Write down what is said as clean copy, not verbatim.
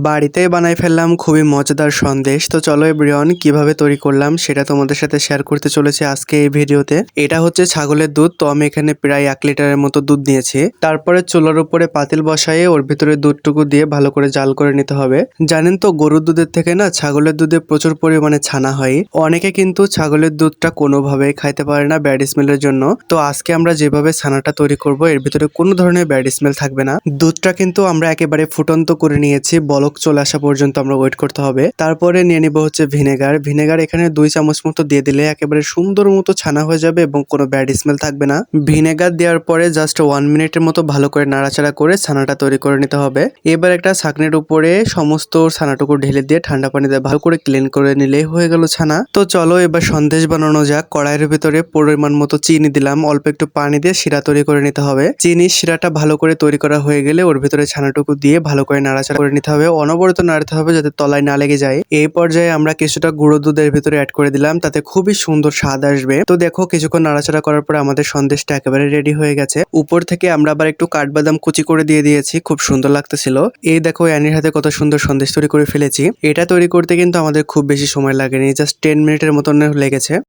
বাড়িতেই বানাই ফেললাম খুবই মজাদার সন্দেশ। তো চলো এভরিওয়ান, কিভাবে তৈরি করলাম সেটা তোমাদের সাথে শেয়ার করতে চলেছি আজকে এই ভিডিওতে। এটা হচ্ছে ছাগলের দুধ। তো আমি এখানে প্রায় 1 লিটারের মতো দুধ নিয়েছি। তারপরে চুলার উপরে পাতিল বসায়ে ওর ভিতরে দুধটুকু দিয়ে ভালো করে জাল করে নিতে হবে। জানেন তো, গরুর দুধের থেকে না ছাগলের দুধে প্রচুর পরিমাণে ছানা হয়। অনেকে কিন্তু ছাগলের দুধটা কোনোভাবেই খাইতে পারে না ব্যাড স্মেলের জন্য। তো আজকে আমরা যেভাবে ছানাটা তৈরি করব এর ভিতরে কোনো ধরনের ব্যাড স্মেল থাকবে না। দুধটা কিন্তু আমরা একেবারে ফুটন্ত করে নিয়েছি, বলক চলে আসা পর্যন্ত আমরা ওয়েট করতে হবে। তারপরে নিয়ে নিব হচ্ছে ভিনেগার। ভিনেগার এখানে 2 চামচ মতো দিয়ে দিলে একেবারে সুন্দর মতো ছানা হয়ে যাবে এবং কোনো ব্যাড স্মেল থাকবে না। ভিনেগার দেওয়ার পরে জাস্ট 1 মিনিটের মতো ভালো করে নাড়াচাড়া করে ছানাটা তৈরি করে নিতে হবে। এবার একটা ছাঁকনির উপরে সমস্ত ছানাটুকু ঢেলে দিয়ে ঠান্ডা পানি দিয়ে ভালো করে ক্লিন করে নিলেই হয়ে গেল ছানা। তো চলো এবার সন্দেশ বানানো যাক। কড়াইয়ের ভিতরে পরিমাণ মতো চিনি দিলাম, অল্প একটু পানি দিয়ে শিরা তৈরি করে নিতে হবে। চিনির শিরাটা ভালো করে তৈরি করা হয়ে গেলে ওর ভিতরে ছানাটুকু দিয়ে ভালো করে নাড়াচাড়া করে নিতে হবে। অনবরত নাড়তে হবে যাতে তলায় না লেগে যায়। এই পর্যায়ে আমরা কিছুটা গুঁড়ো দুধের ভিতরে অ্যাড করে দিলাম, তাতে খুবই সুন্দর স্বাদ আসবে। তো দেখো, কিছুক্ষণ নাড়াচাড়া করার পর আমাদের সন্দেশটা একেবারে রেডি হয়ে গেছে। উপর থেকে আমরা আবার একটু কাঠবাদাম কুচি করে দিয়ে দিয়েছি, খুব সুন্দর লাগতেছিল। এই দেখো, অ্যানির হাতে কত সুন্দর সন্দেশ তৈরি করে ফেলেছি। এটা তৈরি করতে কিন্তু আমাদের খুব বেশি সময় লাগেনি, জাস্ট 10 মিনিটের মতন লেগেছে।